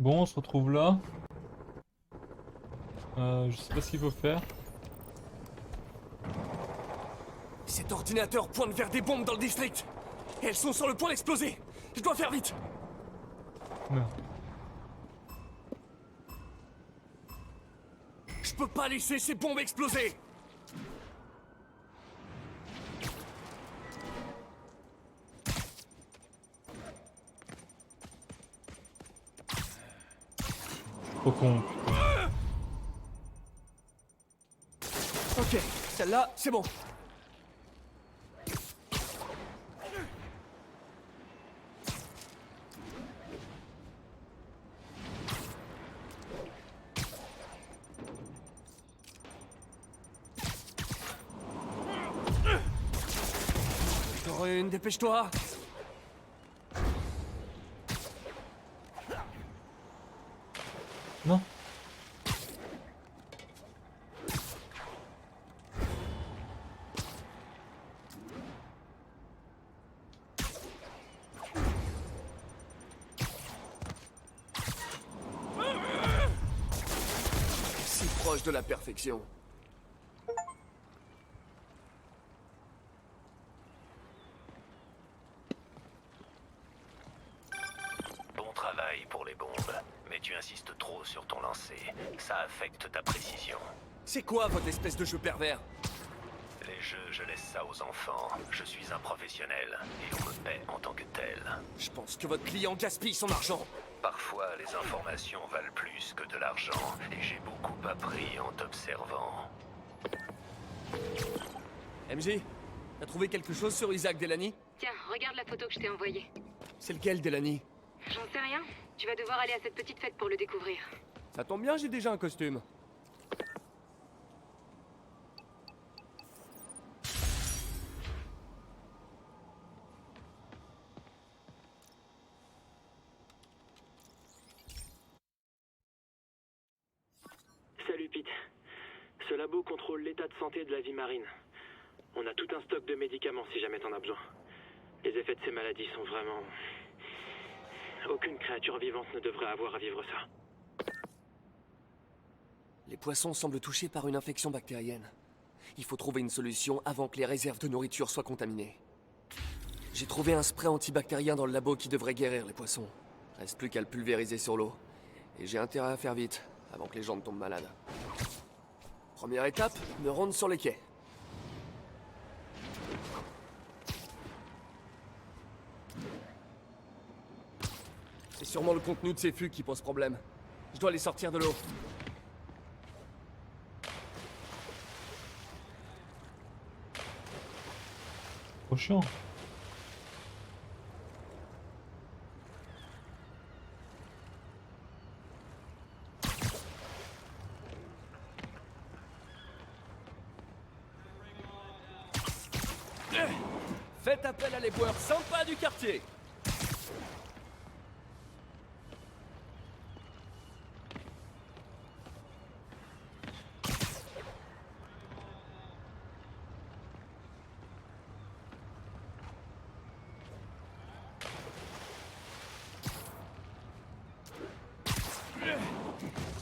Bon, on se retrouve là. Je sais pas ce qu'il faut faire. Cet ordinateur pointe vers des bombes dans le district. Et elles sont sur le point d'exploser. Je dois faire vite. Merde. Je peux pas laisser ces bombes exploser. Trop con. Ok, celle-là, c'est bon. Encore une, dépêche-toi. Non. Si proche de la perfection. Bon travail pour les bombes, mais tu insistes trop sur ton lancer. Ça affecte ta précision. C'est quoi votre espèce de jeu pervers? Les jeux, je laisse ça aux enfants. Je suis un professionnel, et on me paie en tant que tel. Je pense que votre client gaspille son argent. Parfois, les informations valent plus que de l'argent, et j'ai beaucoup appris en t'observant. MJ, t'as trouvé quelque chose sur Isaac Delany? Tiens, regarde la photo que je t'ai envoyée. C'est lequel, Delany? J'en sais rien. Tu vas devoir aller à cette petite fête pour le découvrir. Ça tombe bien, j'ai déjà un costume. Salut Pete. Ce labo contrôle l'état de santé de la vie marine. On a tout un stock de médicaments si jamais t'en as besoin. Les effets de ces maladies sont vraiment... Aucune créature vivante ne devrait avoir à vivre ça. Les poissons semblent touchés par une infection bactérienne. Il faut trouver une solution avant que les réserves de nourriture soient contaminées. J'ai trouvé un spray antibactérien dans le labo qui devrait guérir les poissons. Reste plus qu'à le pulvériser sur l'eau. Et j'ai intérêt à faire vite, avant que les gens ne tombent malades. Première étape, me rendre sur les quais. C'est sûrement le contenu de ces fûts qui pose problème. Je dois les sortir de l'eau. Trop chiant. Faites appel à l'éboueur sympa du quartier.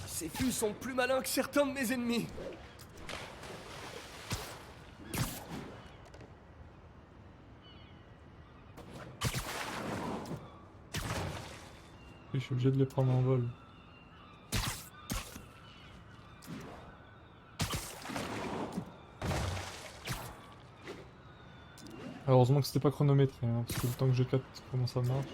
Ces fûts sont plus malins que certains de mes ennemis. Je suis obligé de les prendre en vol. Heureusement que c'était pas chronométré, hein, parce que le temps que je capte comment ça marche.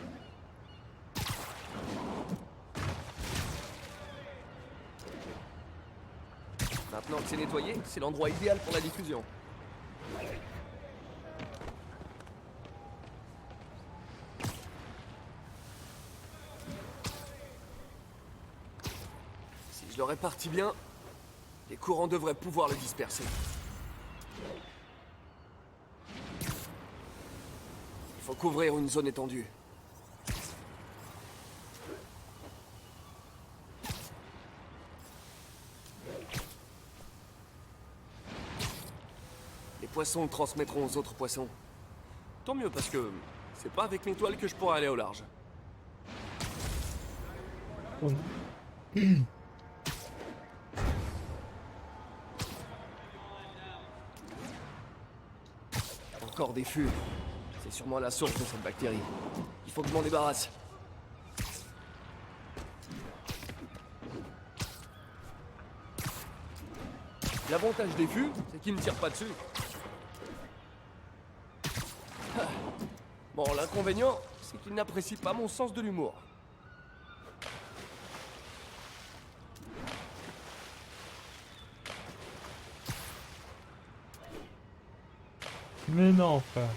Maintenant que c'est nettoyé, c'est l'endroit idéal pour la diffusion. Si je le répartis bien, les courants devraient pouvoir le disperser. Il faut couvrir une zone étendue. Les poissons le transmettront aux autres poissons. Tant mieux parce que c'est pas avec mes toiles que je pourrai aller au large. Oh. Encore des fûts. C'est sûrement la source de cette bactérie. Il faut que je m'en débarrasse. L'avantage des fûts, c'est qu'ils ne tirent pas dessus. Ah. Bon, l'inconvénient, c'est qu'ils n'apprécient pas mon sens de l'humour. Mais non, frère.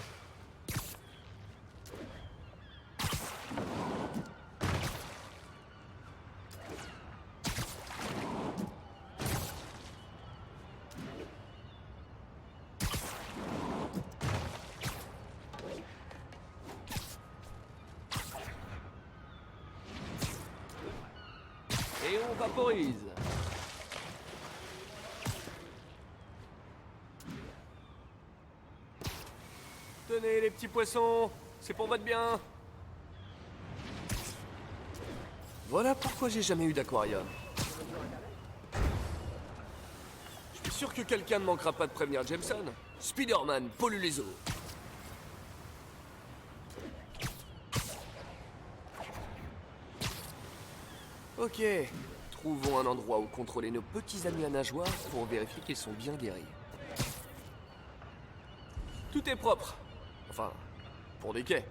Et on vaporise. Tenez les petits poissons, c'est pour votre bien. Voilà pourquoi j'ai jamais eu d'aquarium. Je suis sûr que quelqu'un ne manquera pas de prévenir Jameson. Spider-Man pollue les eaux. Ok, trouvons un endroit où contrôler nos petits amis à nageoires pour vérifier qu'ils sont bien guéris. Tout est propre. Enfin, pour des quais.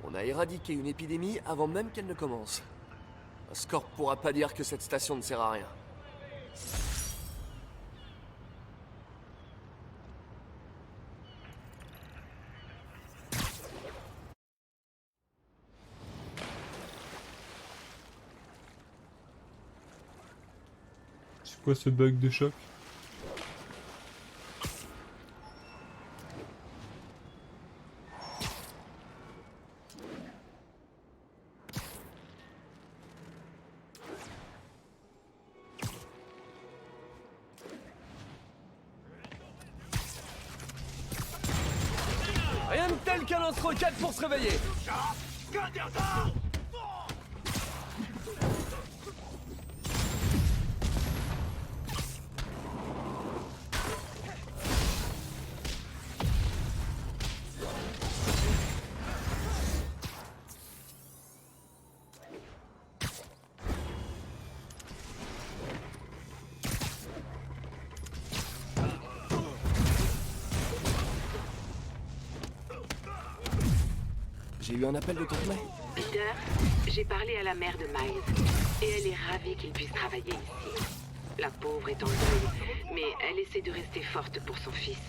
On a éradiqué une épidémie avant même qu'elle ne commence. Oscorp pourra pas dire que cette station ne sert à rien. C'est quoi ce bug de choc? Rien de tel qu'un lance-roquette pour se réveiller. J'ai eu un appel de Courtney. Peter, j'ai parlé à la mère de Miles et elle est ravie qu'il puisse travailler ici. La pauvre est en deuil, mais elle essaie de rester forte pour son fils.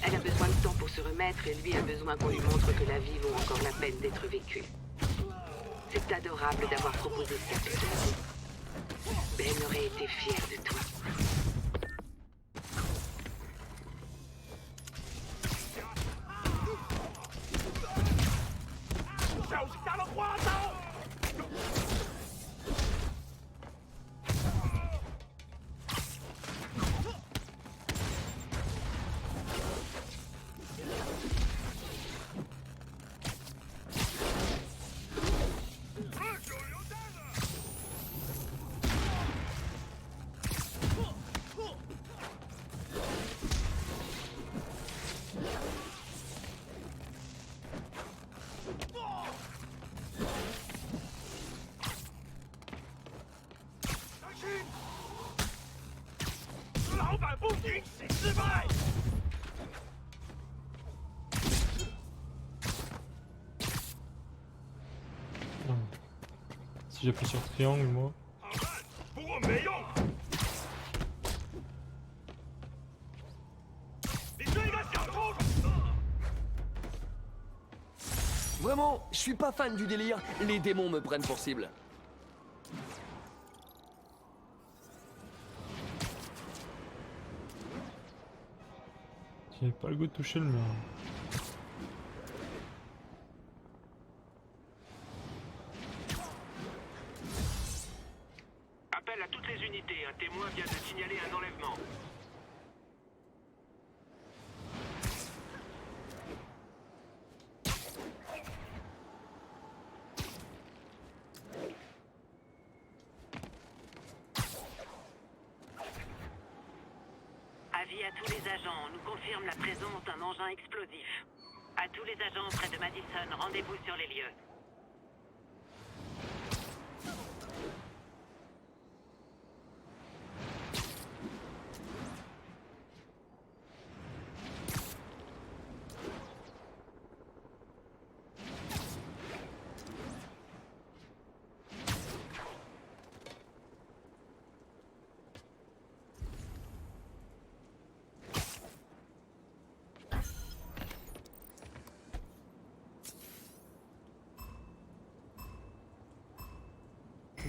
Elle a besoin de temps pour se remettre et lui a besoin qu'on lui montre que la vie vaut encore la peine d'être vécue. C'est adorable d'avoir proposé ça, Peter. Ben aurait été fier de toi. Non. Si j'appuie sur triangle, moi. Vraiment, je suis pas fan du délire. Les démons me prennent pour cible. J'avais pas le goût de toucher le mur. Appel à toutes les unités. Un témoin vient de signaler un enlèvement. Avis à tous les agents, on nous confirme la présence d'un engin explosif. À tous les agents près de Madison, rendez-vous sur les lieux.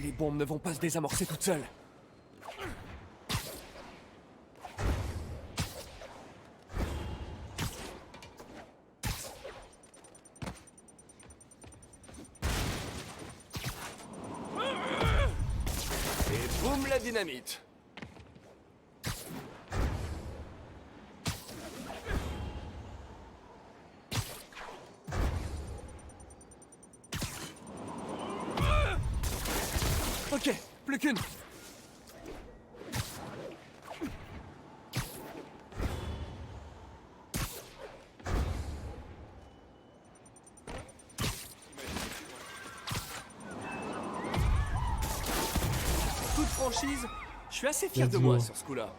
Les bombes ne vont pas se désamorcer toutes seules. Et boum la dynamite. Ok, plus qu'une. En toute franchise, je suis assez fier de moi sur ce coup-là.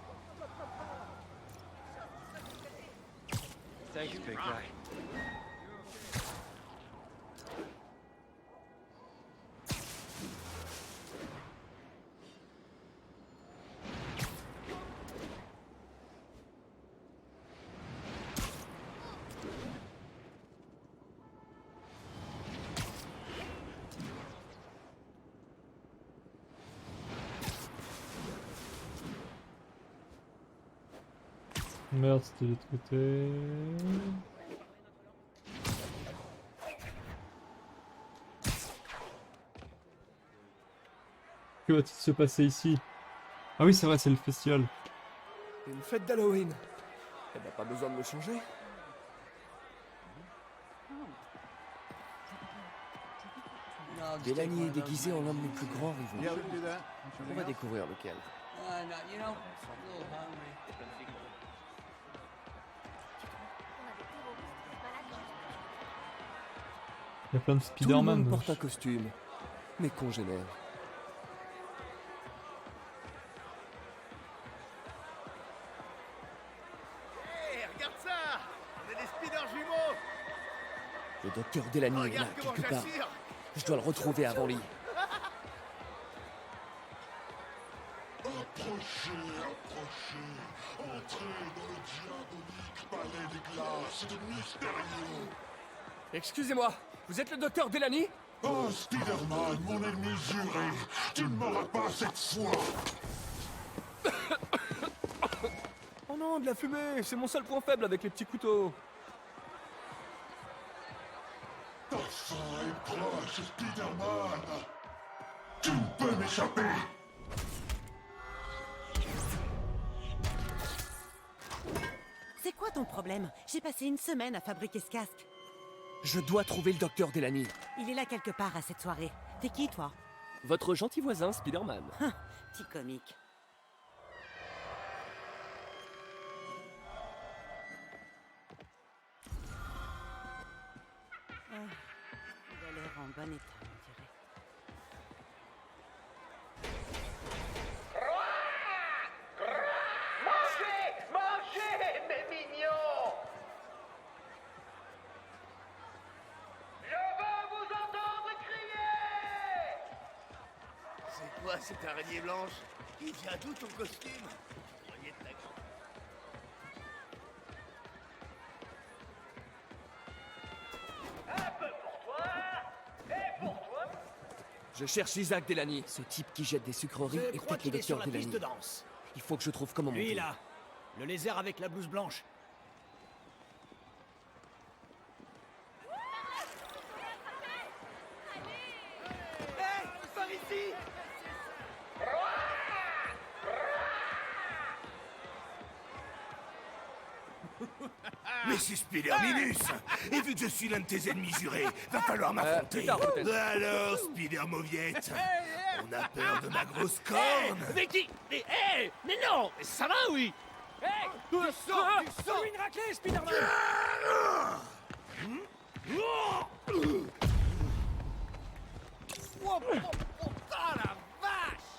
Merde, c'était de l'autre côté. Que va-t-il se passer ici? Ah oui, c'est vrai, c'est le festival. Une fête d'Halloween. Elle n'a pas besoin de me changer. Delaney est déguisé en l'un de mes plus grands rivaux. On va découvrir lequel. Il y a plein de Tout le monde Spider-Man. porte un costume. Mes congénères. Hey, regarde ça! On est des speeders jumeaux! Le docteur Delaney est là, Regarde comment quelque part. j'assure! Je dois le retrouver avant lui. Approchez, approchez, entrez dans le diabolique palais des glaces de Mysterio. Excusez-moi, vous êtes le docteur Delaney? Oh, Spider-Man, mon ennemi juré, tu ne m'auras pas cette fois. Oh non, de la fumée, c'est mon seul point faible avec les petits couteaux. Ta fin est proche, Spider-Man. Tu ne peux m'échapper. C'est quoi ton problème? J'ai passé une semaine à fabriquer ce casque. Je dois trouver le docteur Delaney. Il est là quelque part à cette soirée. T'es qui, toi? Votre gentil voisin, Spider-Man. Petit comique. Il a l'air en bon état, on dirait. Mangez! Mangez, mes mignons! Je veux vous entendre crier! C'est quoi cette araignée blanche? Il vient d'où ton costume? Croyez de la grande. Un peu pour toi, et pour toi. Je cherche Isaac Delaney, ce type qui jette des sucreries et peut-être le docteur Delaney. danse. Il faut que je trouve comment Lui monter. là, le lézard avec la blouse blanche. Hey, par ici! Mais c'est Spider-Minus! Et vu que je suis l'un de tes ennemis jurés, va falloir m'affronter. plus tard, peut-être. Alors, Spider-Mauviette, on a peur de ma grosse corne? Mais qui? Mais non! Mais ça va, oui! Hey! Du sang! Lui une raclée, Spider-Man! Oh putain, la vache!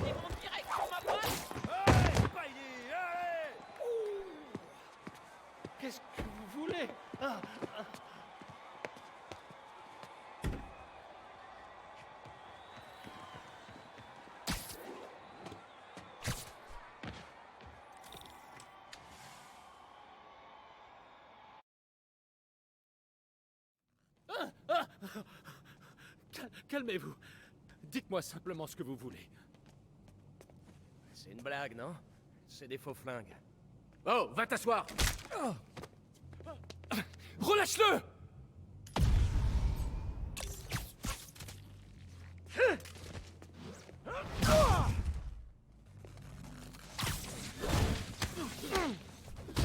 Hey, Spidey, allez! Qu'est-ce que vous voulez? Calmez-vous. Dites-moi simplement ce que vous voulez. C'est une blague, non? C'est des faux flingues. Oh, va t'asseoir. Relâche-le!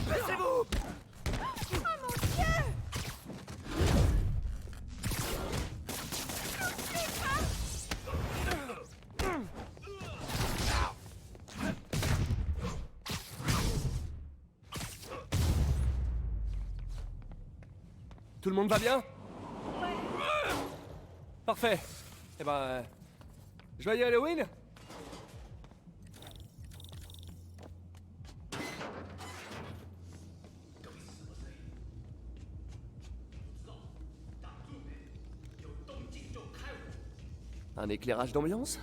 Laissez-vous! Tout le monde va bien? Parfait. Eh ben... joyeux Halloween? Un éclairage d'ambiance?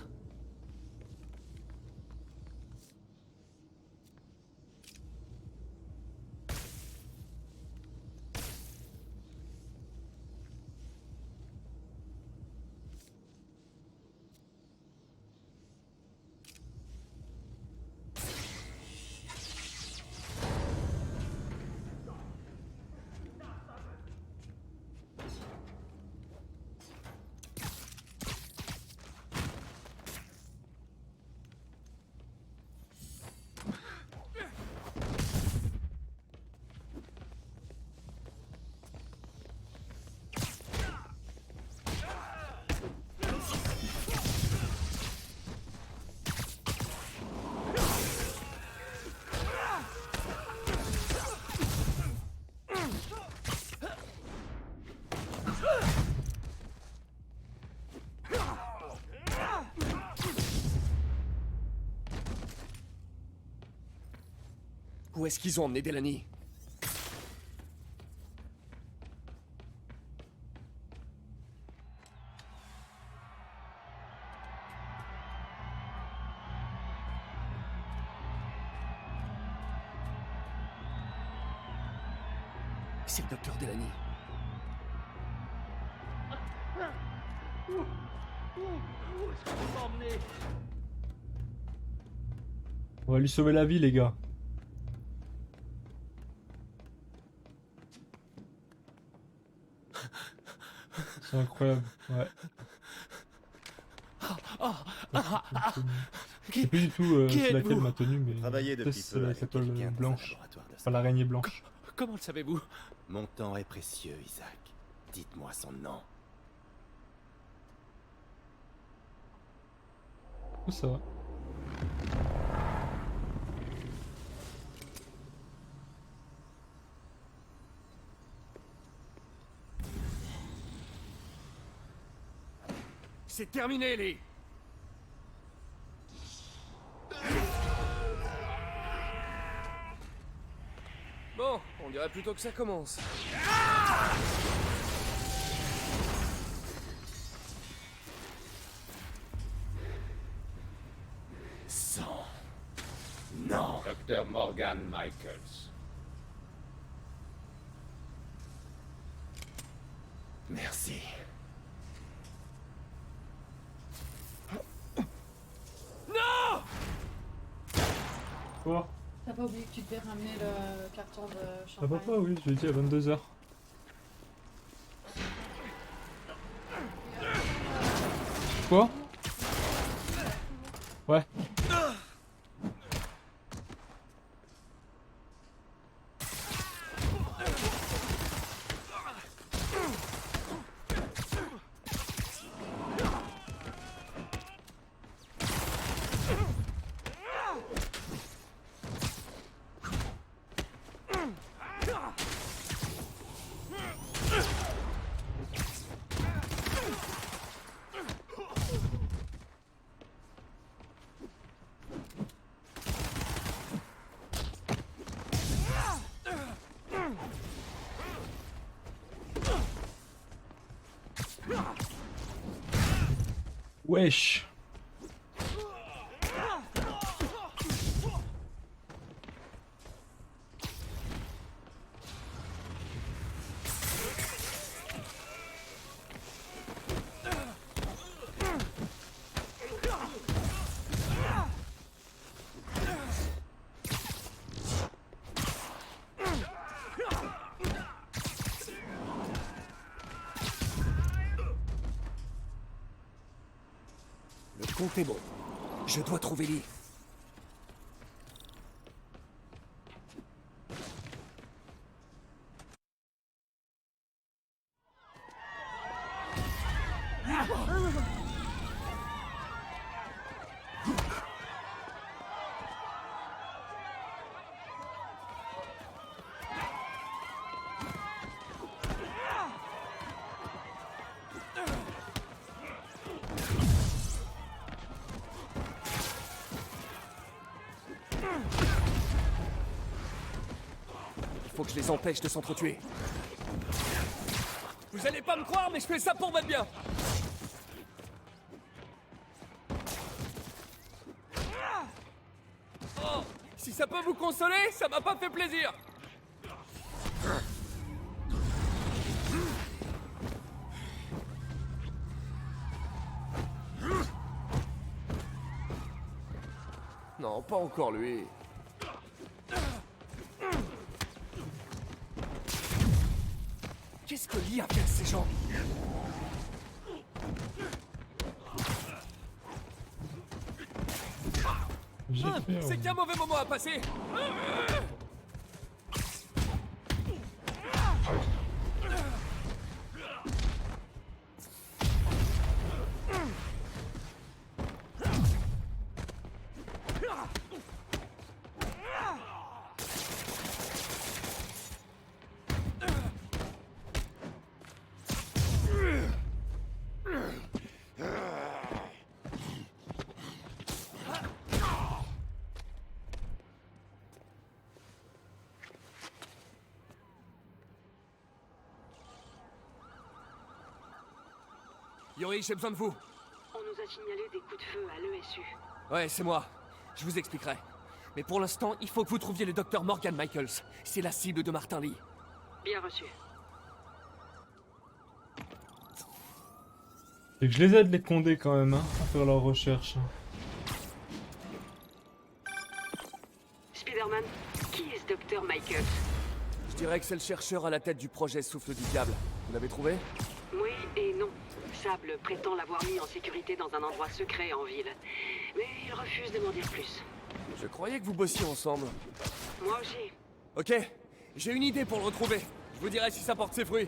Où est-ce qu'ils ont emmené Delaney? C'est le docteur Delaney. On va lui sauver la vie, les gars. C'est incroyable, ouais. Je sais plus du tout c'est laquelle ma tenue, mais peut-être c'est la étoile blanche. Enfin, l'araignée blanche. Comment le savez-vous? Mon temps est précieux, Isaac. Dites-moi son nom. Oh, ça va. C'est terminé, Lee. Bon, on dirait plutôt que ça commence. Sang. Non. Dr. Morgan Michaels. Merci. Non! Quoi? T'as pas oublié que tu devais ramener le carton de Ah champagne? papa, oui, je l'ai dit à 22h. Quoi? Ouais. Wesh. Le compte est bon. Je dois trouver Lee. Faut que je les empêche de s'entretuer. Vous allez pas me croire, mais je fais ça pour votre bien. Oh, si ça peut vous consoler, ça m'a pas fait plaisir. Non, pas encore lui. Qu'est-ce que Lee a fait à ces gens? C'est qu'un mauvais moment à passer. Yori, j'ai besoin de vous. On nous a signalé des coups de feu à l'ESU. Ouais, c'est moi. Je vous expliquerai. Mais pour l'instant, il faut que vous trouviez le docteur Morgan Michaels. C'est la cible de Martin Lee. Bien reçu. Et que je les aide les condés quand même, hein, à faire leurs recherches. Spider-Man, qui est ce docteur Michaels? Je dirais que c'est le chercheur à la tête du projet Souffle du Diable. Vous l'avez trouvé? Oui et non. Sable prétend l'avoir mis en sécurité dans un endroit secret en ville. Mais il refuse de m'en dire plus. Je croyais que vous bossiez ensemble. Moi aussi. Ok, j'ai une idée pour le retrouver. Je vous dirai si ça porte ses fruits.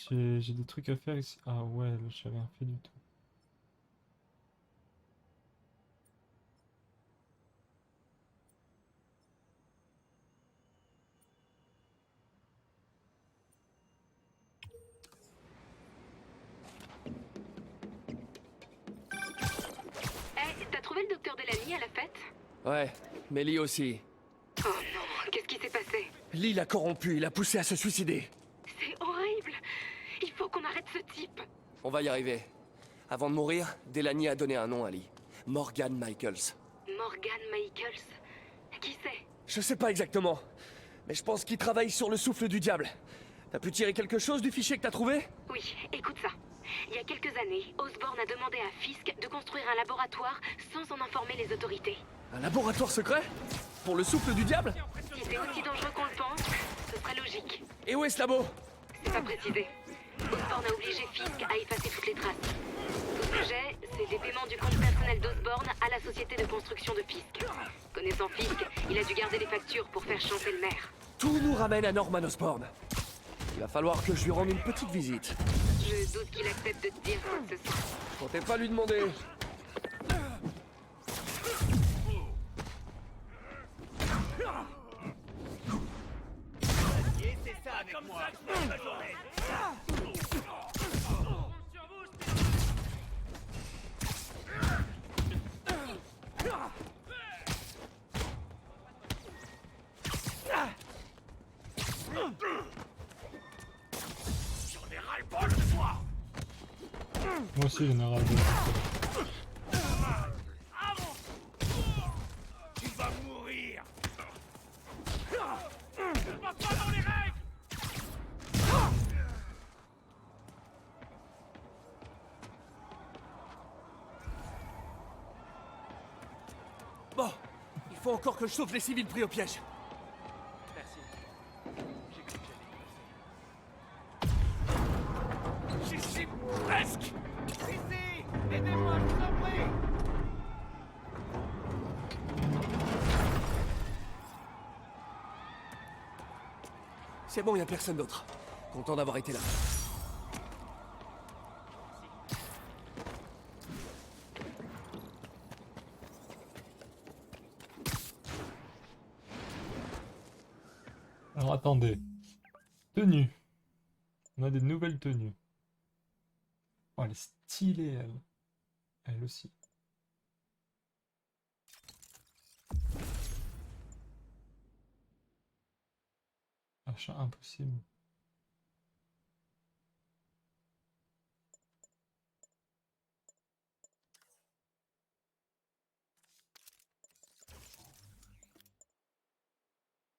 J'ai des trucs à faire ici. Ah ouais, là j'ai rien fait du tout. T'as trouvé le docteur Delany à la fête? Ouais, mais Lee aussi. Oh non, qu'est-ce qui s'est passé? Lee l'a corrompu, il l'a poussé à se suicider. C'est horrible. Il faut qu'on arrête ce type. On va y arriver. Avant de mourir, Delany a donné un nom à Lee. Morgan Michaels. Morgan Michaels? Qui c'est? Je sais pas exactement, mais je pense qu'il travaille sur le souffle du diable. T'as pu tirer quelque chose du fichier que t'as trouvé? Oui, écoute ça. Il y a quelques années, Osborn a demandé à Fisk de construire un laboratoire sans en informer les autorités. Un laboratoire secret? Pour le souffle du diable? Si c'est aussi dangereux qu'on le pense, ce serait logique. Et où est ce labo? C'est pas précisé. Osborn a obligé Fisk à effacer toutes les traces. Tout ce que j'ai, c'est des paiements du compte personnel d'Osborn à la société de construction de Fisk. Connaissant Fisk, il a dû garder les factures pour faire chanter le maire. Tout nous ramène à Norman Osborn. Il va falloir que je lui rende une petite visite. Je doute qu'il accepte de te dire quoi que ce soit. Comptez pas lui demander. C'est ça avec moi toute la journée. Moi aussi j'en ai ras le bol. Tu vas mourir. Ne va pas dans les règles. Bon, il faut encore que je sauve les civils pris au piège. Merci. J'ai cru que j'allais y passer. J'y suis presque. Ici, aidez-moi, je vous en prie. C'est bon, y a personne d'autre. Content d'avoir été là. Alors attendez. Tenue. On a des nouvelles tenues. Oh, elle est stylée, elle. Elle aussi. Achat impossible.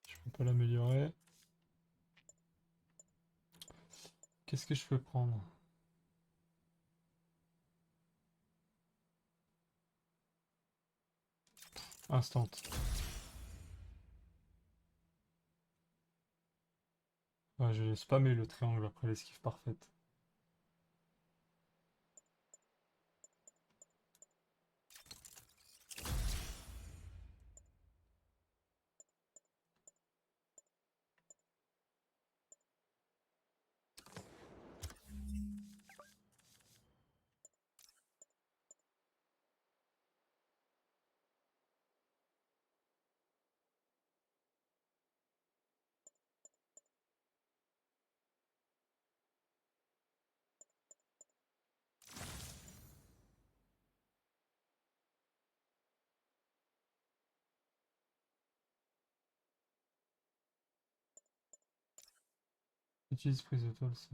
Je peux pas l'améliorer. Qu'est-ce que je peux prendre? Instant. Ouais, j'ai spammé le triangle après l'esquive parfaite. Utilise prise de toile, ça.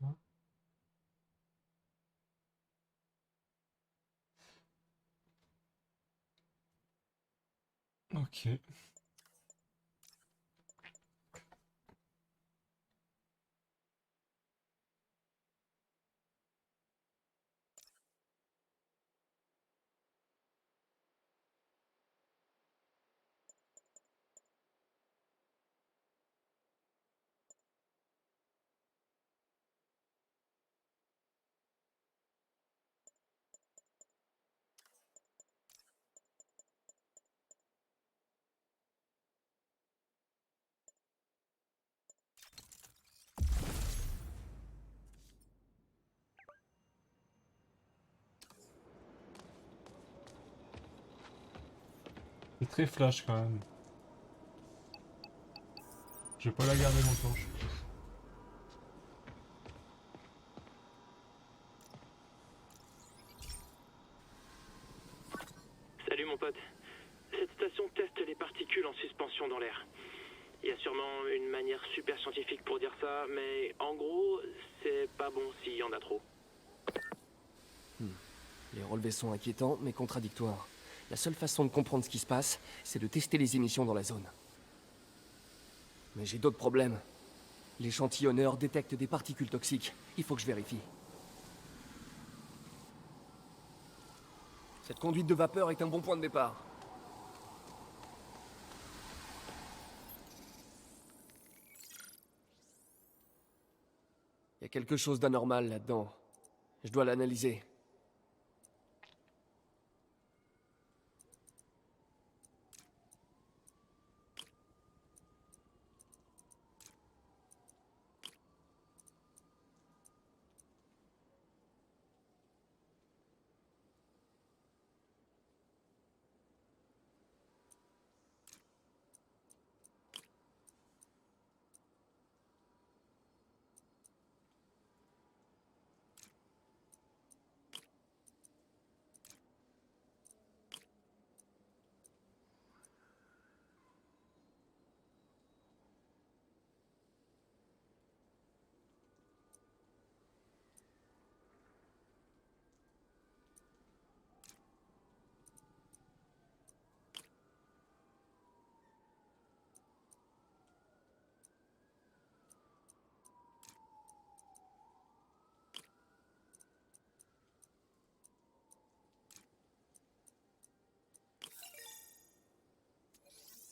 Hein? Ok. C'est très flash quand même. Je vais pas la garder longtemps, je pense. Salut mon pote. Cette station teste les particules en suspension dans l'air. Il y a sûrement une manière super scientifique pour dire ça, mais en gros, c'est pas bon s'il y en a trop. Les relevés sont inquiétants, mais contradictoires. La seule façon de comprendre ce qui se passe, c'est de tester les émissions dans la zone. Mais j'ai d'autres problèmes. L'échantillonneur détecte des particules toxiques. Il faut que je vérifie. Cette conduite de vapeur est un bon point de départ. Il y a quelque chose d'anormal là-dedans. Je dois l'analyser.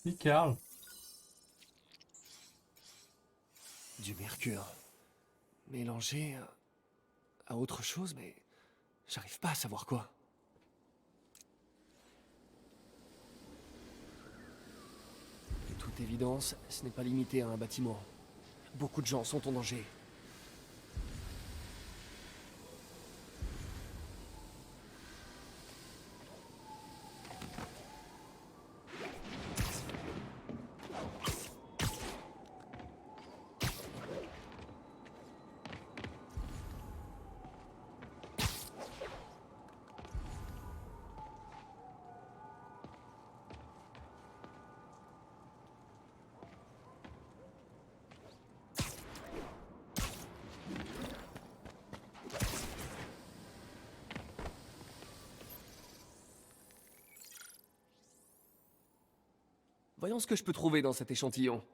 Oui, Carl. Du mercure. Mélangé à autre chose, mais j'arrive pas à savoir quoi. De toute évidence, ce n'est pas limité à un bâtiment. Beaucoup de gens sont en danger. Voyons ce que je peux trouver dans cet échantillon.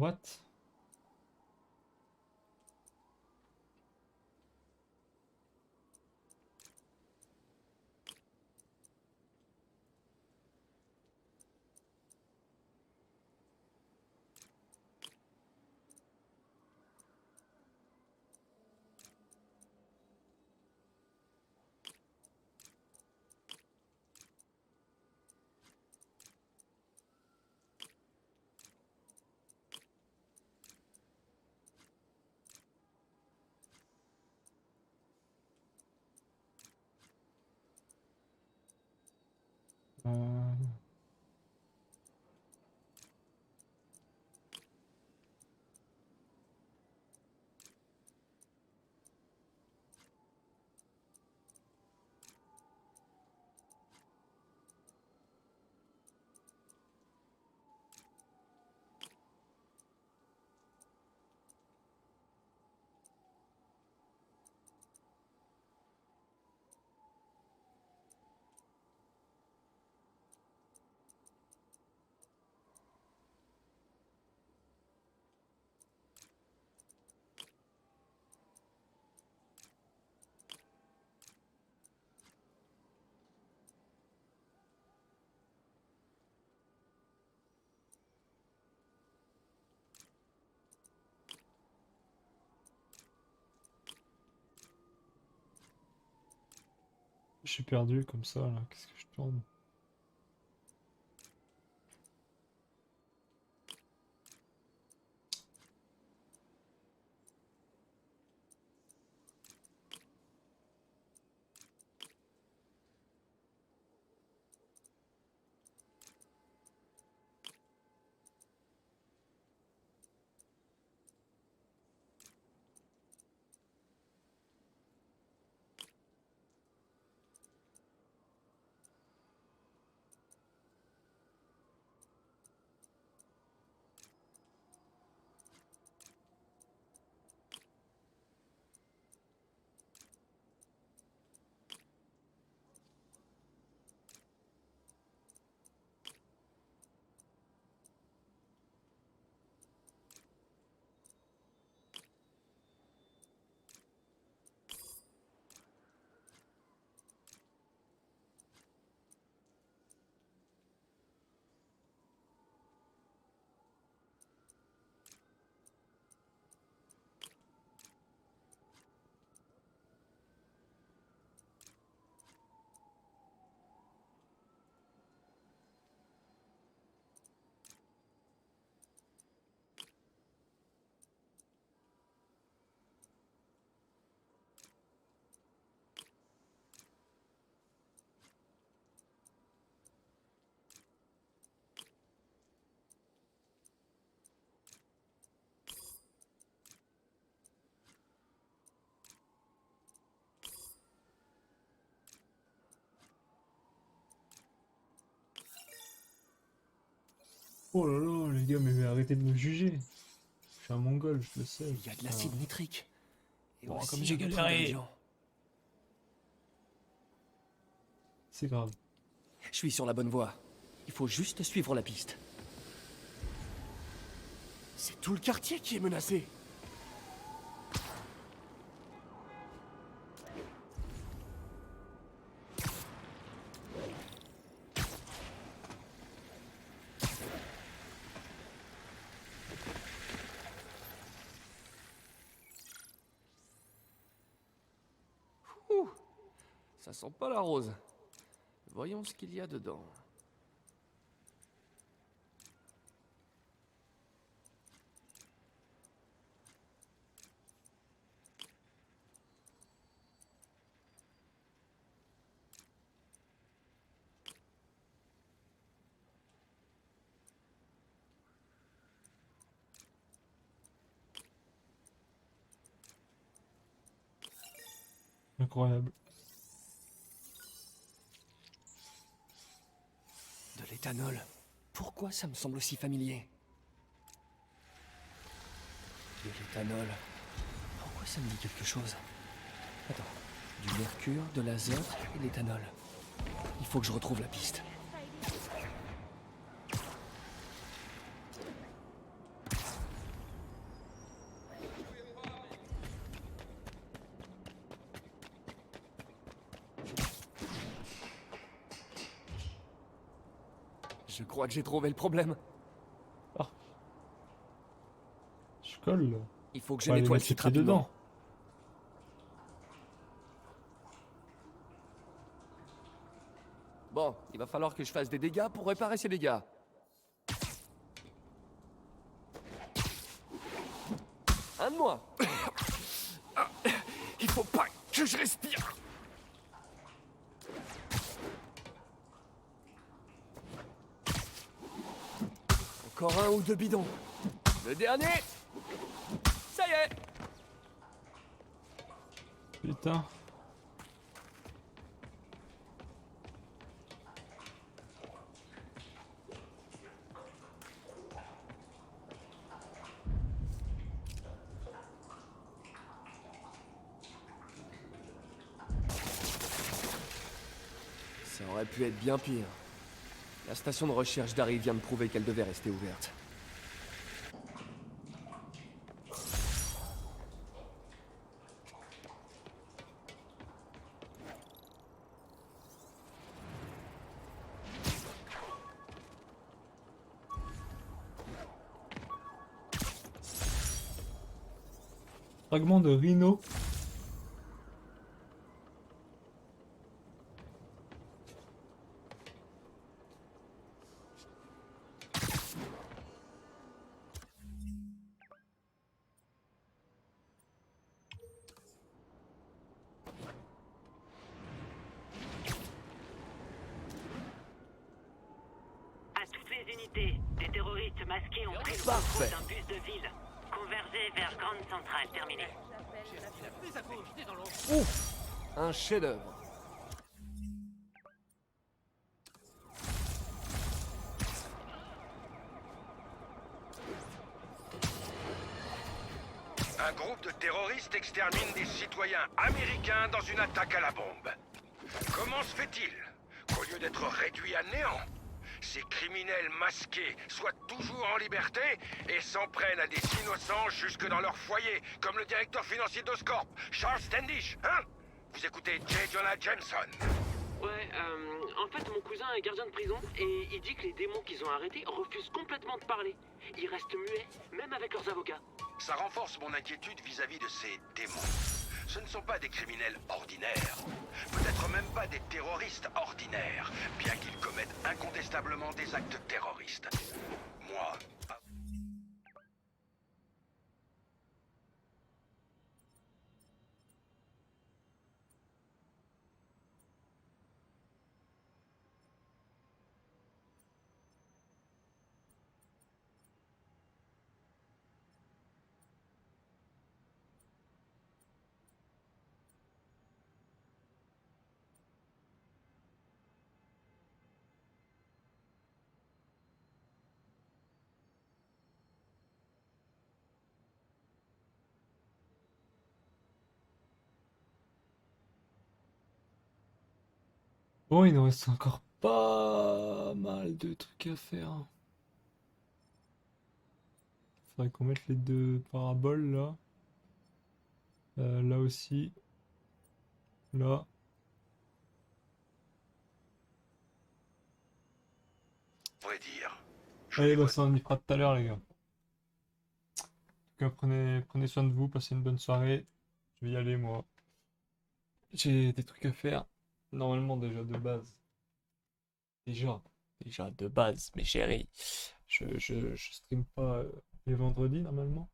What? Je suis perdu comme ça là, qu'est-ce que je tourne? Oh là là, les gars, mais arrêtez de me juger. Je suis un mongol, je le sais. Il y a de l'acide nitrique. Et Bon, aussi comme j'ai un autre galéré. ingrédient. C'est grave. Je suis sur la bonne voie. Il faut juste suivre la piste. C'est tout le quartier qui est menacé. Ouh, ça sent pas la rose. Voyons ce qu'il y a dedans. Incroyable. De l'éthanol. Pourquoi ça me semble aussi familier? De l'éthanol. Pourquoi ça me dit quelque chose? Attends. Du mercure, de l'azote et de l'éthanol. Il faut que je retrouve la piste. Je crois que j'ai trouvé le problème. Je colle là. Il faut que je Faut aller nettoie le mettre les site pieds rapidement. dedans. Bon, il va falloir que je fasse des dégâts pour réparer ces dégâts. Un de moi. Il faut pas que je respire. Encore un ou deux bidons. Le dernier. Ça y est. Putain. Ça aurait pu être bien pire. La station de recherche d'Harry vient de prouver qu'elle devait rester ouverte. Fragment de rhino. À toutes les unités, des terroristes masqués ont pris le Parfait. contrôle d'un bus de ville. Convergez vers Grande Centrale, terminé. Ouf! Un chef-d'œuvre. Un groupe de terroristes extermine des citoyens américains dans une attaque à la bombe. Comment se fait-il qu'au lieu d'être réduits à néant, ces criminels masqués soient toujours en liberté et s'en prennent à des innocents jusque dans leur foyer, comme le directeur financier d'Oscorp, Charles Standish, hein? Vous écoutez J. Jonah Jameson. Ouais, en fait, mon cousin est gardien de prison et il dit que les démons qu'ils ont arrêtés refusent complètement de parler. Ils restent muets, même avec leurs avocats. Ça renforce mon inquiétude vis-à-vis de ces démons. Ce ne sont pas des criminels ordinaires. Peut-être même pas des terroristes ordinaires, bien qu'ils commettent incontestablement des actes terroristes. Moi, Bon, il nous reste encore pas mal de trucs à faire. Faudrait qu'on mette les 2 paraboles là. Là aussi. Là. Vrai dire. Allez, bah ça on y fera tout à l'heure les gars. En tout cas, prenez soin de vous, passez une bonne soirée. Je vais y aller moi. J'ai des trucs à faire. Normalement déjà de base. Déjà de base, mes chéris. Je stream pas les vendredis normalement.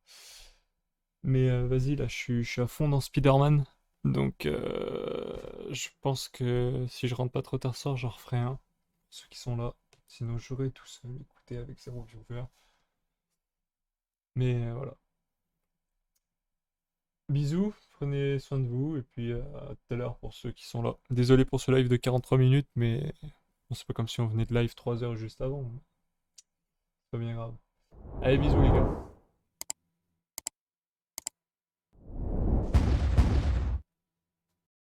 Mais vas-y, là je suis à fond dans Spider-Man. Donc je pense que si je rentre pas trop tard ce soir, j'en referai un. Ceux qui sont là. Sinon j'aurais tout seul écouté avec 0 viewer. Mais voilà. Bisous, prenez soin de vous et puis à tout à l'heure pour ceux qui sont là. Désolé pour ce live de 43 minutes, mais bon, c'est pas comme si on venait de live 3 heures juste avant. C'est pas bien grave. Allez, bisous les gars.